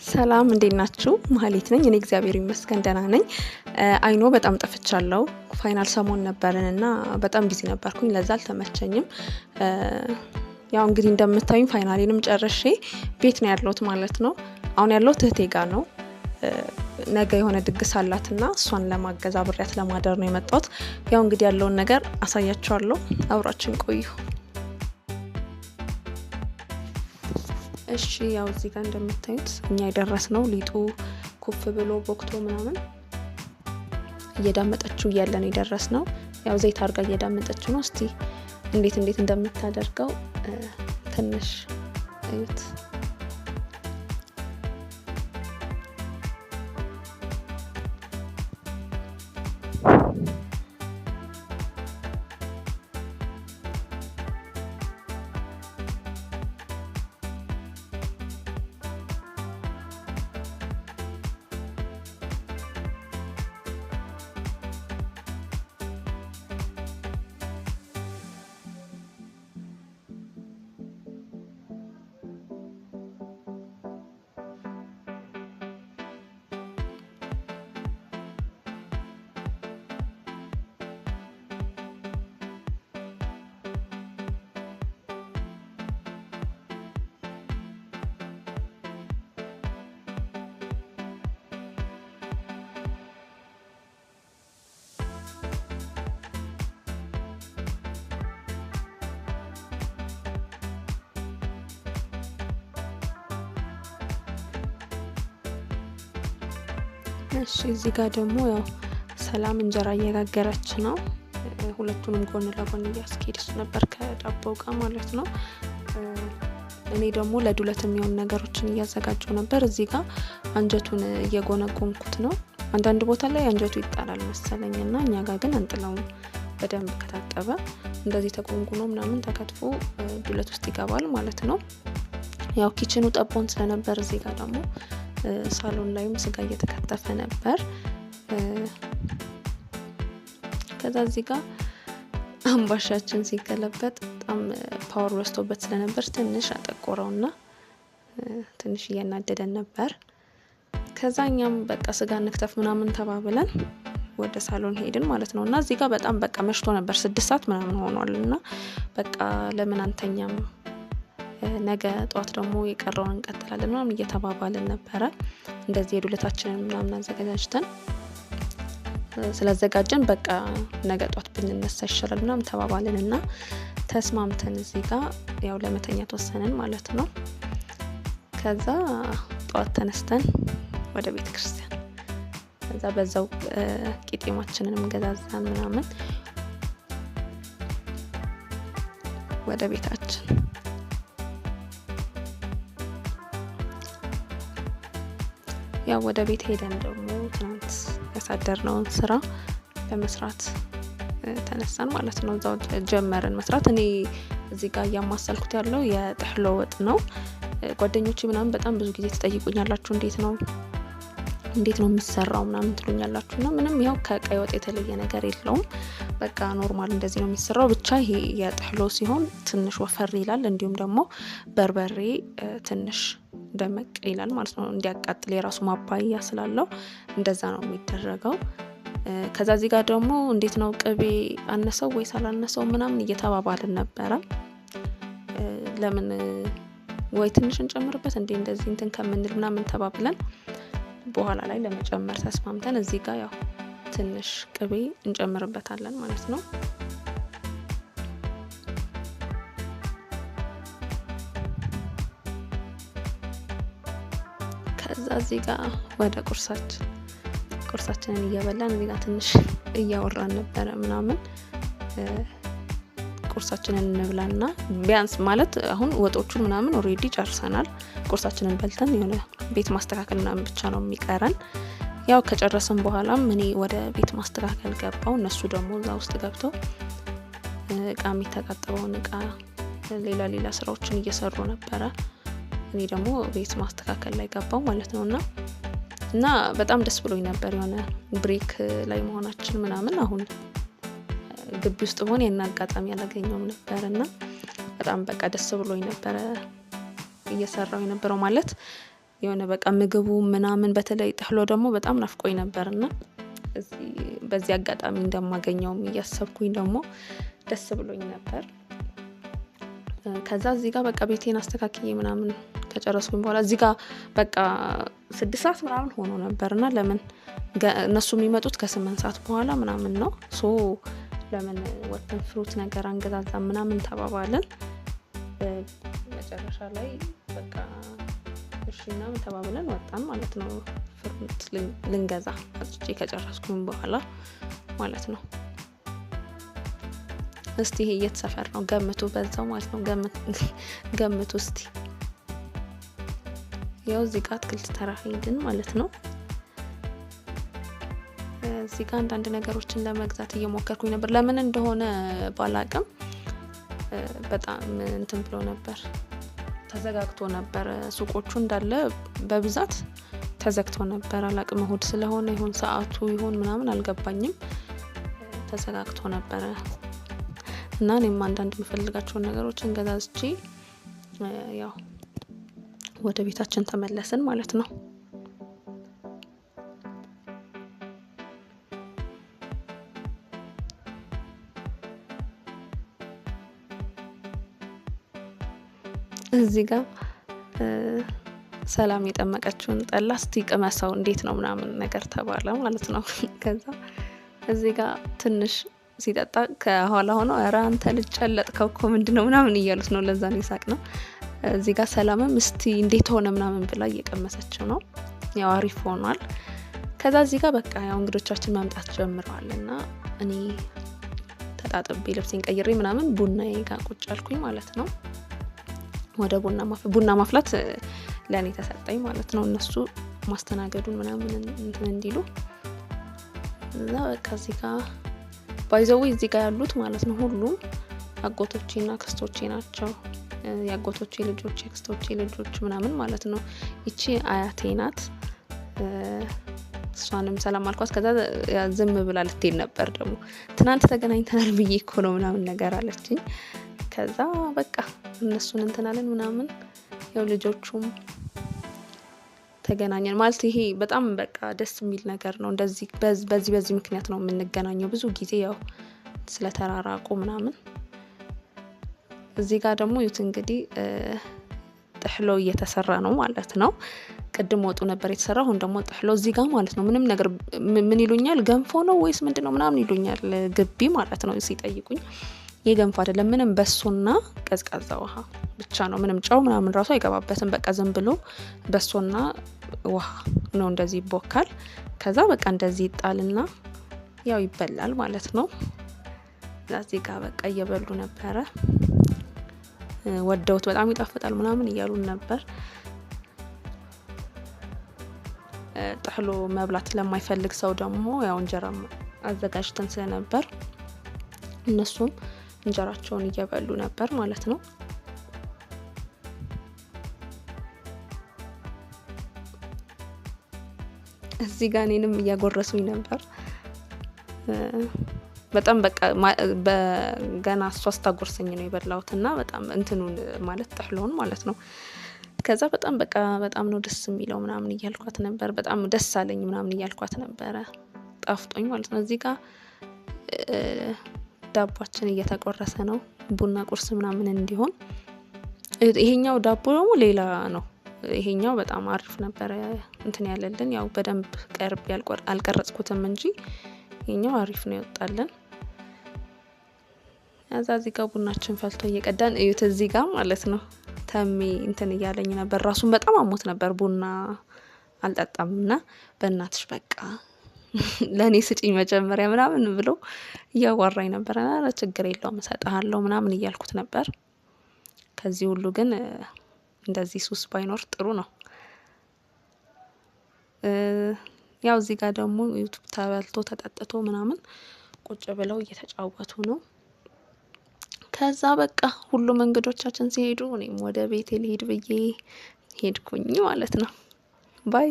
ሰላም እንዴት ናችሁ? መሀሌት ነኝ። እኔ እግዚአብሔር ይመስገን ደህና ነኝ። አይኖ በጣም ጠፍቻለሁ። ፋይናል ሰሞን ነበርንና በጣም ቢዚ ነበርኩኝ። ለዛ አልተመቸኝም። ያው እንግዲህ እንደምታዩኝ ፋይናሌንም ጨርሼ ቤት ነው ያለሁት ማለት ነው። አሁን ያለሁት እህቴ ጋር ነው። ነገ የሆነ ድግስ አላትና እሷን ለማገዝ አብሬያት ለማደር ነው የመጣሁት። ያው እንግዲህ ያለውን ነገር አሳያችኋለሁ። አብራችን ቆዩ። እሺ ያው እዚህ ጋር እንደምታዩት እኛ የደረስነው ሊጡ ኩፍ ብሎ ቦክቶ ምናምን እየዳመጠችው እያለን የደረስነው። ያው ዘይት አድርጋ እየዳመጠችው ነው። እስቲ እንዴት እንደምታደርገው ትንሽ እዩት። እሺ እዚህ ጋር ደግሞ ያው ሰላም እንጀራ እየጋገረች ነው። ሁለቱንም ጎን ለጎን እያስኬደች ነበር ከዳቦ ጋር ማለት ነው። እኔ ደግሞ ለዱለት የሚሆን ነገሮችን እያዘጋጀው ነበር። እዚህ ጋር አንጀቱን እየጎነጎንኩት ነው። አንዳንድ ቦታ ላይ አንጀቱ ይጣላል መሰለኝና እኛ ጋር ግን አንጥለውም። በደንብ ከታጠበ እንደዚህ ተጎንጉኖ ምናምን ተከትፎ ዱለት ውስጥ ይገባል ማለት ነው። ያው ኪችኑ ጠቦን ስለነበር እዚህ ጋር ደግሞ ሳሎን ላይም ስጋ እየተከተፈ ነበር። ከዛ እዚህ ጋር አምባሻችን ሲገለበጥ በጣም ፓወር ወስቶበት ስለነበር ትንሽ አጠቆረውና ትንሽ እያናደደን ነበር። ከዛኛም በቃ ስጋ እንክተፍ ምናምን ተባብለን ወደ ሳሎን ሄድን ማለት ነው። እና እዚህ ጋር በጣም በቃ መሽቶ ነበር 6 ሰዓት ምናምን ሆኗልና በቃ ለምን አንተኛም ነገ ጧት ደግሞ የቀረውን እንቀጥላለን ምናምን እየተባባልን ነበረ። እንደዚህ የዱለታችንን ምናምን አዘጋጅተን ስላዘጋጀን በቃ ነገ ጧት ብንነሳ ይሻላል ምናምን ተባባልንና ተስማምተን እዚህ ጋር ያው ለመተኛ ተወሰንን ማለት ነው። ከዛ ጧት ተነስተን ወደ ቤተ ክርስቲያን ከዛ በዛው ቂጤማችንንም ገዛዛን ምናምን ወደ ቤታችን ያው ወደ ቤት ሄደን ደግሞ ትናንት ያሳደርነውን ስራ ለመስራት ተነሳን ማለት ነው። እዛው ጀመርን መስራት። እኔ እዚህ ጋር እያማሰልኩት ያለው የጥህሎ ወጥ ነው። ጓደኞቼ ምናምን በጣም ብዙ ጊዜ ትጠይቁኛላችሁ እንዴት ነው የሚሰራው ምናምን ትሉኛላችሁና ምንም ያው ከቀይ ወጥ የተለየ ነገር የለውም። በቃ ኖርማል እንደዚህ ነው የሚሰራው። ብቻ ይሄ የጥህሎ ሲሆን ትንሽ ወፈር ይላል። እንዲሁም ደግሞ በርበሬ ትንሽ ደመቅ ይላል ማለት ነው። እንዲያቃጥል የራሱ ማባያ ስላለው እንደዛ ነው የሚደረገው። ከዛ እዚህ ጋር ደግሞ እንዴት ነው ቅቤ አነሰው ወይስ አላነሰው ምናምን እየተባባልን ነበረ። ለምን ወይ ትንሽ እንጨምርበት እንደዚህ እንትን ከምንል ምናምን ተባብለን በኋላ ላይ ለመጨመር ተስማምተን እዚህ ጋር ያው ትንሽ ቅቤ እንጨምርበታለን ማለት ነው። ከዛ እዚህ ጋር ወደ ቁርሳችንን እየበላን እዚህ ጋር ትንሽ እያወራን ነበረ ምናምን። ቁርሳችንን እንብላና ቢያንስ ማለት አሁን ወጦቹን ምናምን ኦሬዲ ጨርሰናል። ቁርሳችንን በልተን የሆነ ቤት ማስተካከል ምናምን ብቻ ነው የሚቀረን። ያው ከጨረስን በኋላም እኔ ወደ ቤት ማስተካከል ገባው። እነሱ ደግሞ እዛ ውስጥ ገብተው እቃ የሚተጣጠበውን እቃ ሌላ ስራዎችን እየሰሩ ነበረ። እኔ ደግሞ ቤት ማስተካከል ላይ ገባው ማለት ነውና እና በጣም ደስ ብሎኝ ነበር የሆነ ብሬክ ላይ መሆናችን ምናምን። አሁን ግቢ ውስጥ ሆነ የና አጋጣሚ ያላገኘውም ነበርና በጣም በቃ ደስ ብሎኝ ነበር እየሰራው የነበረው ማለት የሆነ በቃ ምግቡ ምናምን በተለይ ጥህሎ ደግሞ በጣም ናፍቆኝ ነበርና በዚህ አጋጣሚ እንደማገኘውም እያሰብኩኝ ደግሞ ደስ ብሎኝ ነበር። ከዛ እዚህ ጋር በቃ ቤቴን አስተካክዬ ምናምን ከጨረስኩኝ በኋላ እዚህ ጋር በቃ 6 ሰዓት ምናምን ሆኖ ነበርና ለምን እነሱ የሚመጡት ከ8 ሰዓት በኋላ ምናምን ነው። ለምን ወጥተን ፍሩት ነገር አንገዛዛም ምናምን ተባባልን። መጨረሻ ላይ በቃ እሺ ምናምን ተባብለን ወጣን ማለት ነው። ፍሩት ልንገዛ አጥቼ ከጨረስኩኝ በኋላ ማለት ነው። እስቲ ይሄ የት ሰፈር ነው ገምቱ፣ በዛው ማለት ነው ገምቱ እስቲ። ያው እዚህ ጋር አትክልት ተራ ሄድን ማለት ነው። እዚህ ጋር አንዳንድ ነገሮችን ለመግዛት እየሞከርኩኝ ነበር። ለምን እንደሆነ ባላቅም በጣም እንትን ብሎ ነበር፣ ተዘጋግቶ ነበር። ሱቆቹ እንዳለ በብዛት ተዘግቶ ነበር። አላቅም እሁድ ስለሆነ ይሁን ሰዓቱ ይሁን ምናምን አልገባኝም፣ ተዘጋግቶ ነበር። እና እኔም አንዳንድ የምፈልጋቸውን ነገሮችን ገዛዝቼ ያው ወደ ቤታችን ተመለስን ማለት ነው። እዚህ ጋር ሰላም የጠመቀችውን ጠላ እስቲ ቅመሰው እንዴት ነው ምናምን ነገር ተባለ ማለት ነው። ከዛ እዚህ ጋር ትንሽ ሲጠጣ ከኋላ ሆኖ ኧረ አንተ ልጅ ጨለጥከው እኮ ምንድነው ምናምን እያሉት ነው። ለዛ ነው ይሳቅ ነው። እዚህ ጋር ሰላምም እስቲ እንዴት ሆነ ምናምን ብላ እየቀመሰችው ነው። ያው አሪፍ ሆኗል። ከዛ እዚህ ጋር በቃ ያው እንግዶቻችን መምጣት ጀምረዋልና እኔ ተጣጥቤ ልብሴን ቀይሬ ምናምን ቡናዬ ጋር ቁጭ አልኩኝ ማለት ነው። ወደ ቡና ማፍላት ለኔ ተሰጠኝ ማለት ነው። እነሱ ማስተናገዱን ምናምን እንትን እንዲሉ እና በቃ እዚህ ጋር ባይዘው እዚህ ጋር ያሉት ማለት ነው ሁሉም አጎቶቼና ክስቶቼ ናቸው። ያጎቶቼ ልጆች፣ ክስቶቼ ልጆች ምናምን ማለት ነው። ይቺ አያቴ ናት። እሷንም ሰላም አልኳት። ከዛ ዝም ብላ ልትሄድ ነበር። ደግሞ ትናንት ተገናኝተናል ብዬ እኮ ነው ምናምን ነገር አለችኝ። ከዛ በቃ እነሱን እንትናለን ምናምን ያው ልጆቹም ተገናኘን ማለት ይሄ በጣም በቃ ደስ የሚል ነገር ነው። እንደዚህ በዚህ ምክንያት ነው የምንገናኘው ብዙ ጊዜ ያው ስለተራራቁ ምናምን። እዚህ ጋር ደግሞ ይሁት እንግዲህ ጥህሎ እየተሰራ ነው ማለት ነው። ቅድም ወጡ ነበር የተሰራው፣ አሁን ደግሞ ጥህሎ እዚህ ጋር ማለት ነው። ምንም ነገር ምን ይሉኛል ገንፎ ነው ወይስ ምንድነው ምናምን ይሉኛል ግቢ ማለት ነው ሲጠይቁኝ። የገንፎ አይደለም ምንም በሶና ቀዝቃዛ ውሃ ብቻ ነው። ምንም ጨው ምናምን ራሱ አይገባበትም። በቃ ዝም ብሎ በሶና ውሃ ነው እንደዚህ ይቦካል። ከዛ በቃ እንደዚህ ይጣልና ያው ይበላል ማለት ነው። እዚህ ጋር በቃ እየበሉ ነበረ። ወደውት በጣም ይጣፍጣል ምናምን እያሉን ነበር። ጥህሎ መብላት ለማይፈልግ ሰው ደግሞ ያው እንጀራ አዘጋጅተን ስለነበር እነሱም እንጀራቸውን እየበሉ ነበር ማለት ነው። እዚህ ጋር እኔንም እያጎረሱኝ ነበር። በጣም በቃ በገና እሷ ስታጎርሰኝ ነው የበላሁትና በጣም እንትኑን ማለት ጥህሎን ማለት ነው። ከዛ በጣም ነው ደስ የሚለው ምናምን እያልኳት ነበር። በጣም ደስ አለኝ ምናምን እያልኳት ነበረ። ጣፍጦኝ ማለት ነው። እዚህ ጋር ዳቦአችን እየተቆረሰ ነው ቡና ቁርስ ምናምን እንዲሆን። ይሄኛው ዳቦ ደግሞ ሌላ ነው። ይሄኛው በጣም አሪፍ ነበር እንትን ያለልን። ያው በደንብ ቀርብ አልቀረጽኩትም እንጂ ይሄኛው አሪፍ ነው ይወጣልን። እዚህ ጋር ቡናችን ፈልቶ እየቀዳን እዩት። እዚህ ጋር ማለት ነው ተሜ እንትን እያለኝ ነበር። ራሱን በጣም አሞት ነበር ቡና አልጠጣምና በእናትሽ በቃ ለኔ ስጪኝ መጀመሪያ ምናምን ብሎ እያዋራኝ ነበር። አረ ችግር የለውም እሰጥሃለሁ ምናምን እያልኩት ነበር። ከዚህ ሁሉ ግን እንደዚህ ሱስ ባይኖር ጥሩ ነው። ያው እዚህ ጋር ደግሞ ዩቲዩብ ተበልቶ ተጠጥቶ ምናምን ቁጭ ብለው እየተጫወቱ ነው። ከዛ በቃ ሁሉም እንግዶቻችን ሲሄዱ እኔም ወደ ቤቴ ልሄድ ብዬ ሄድኩኝ ማለት ነው። ባይ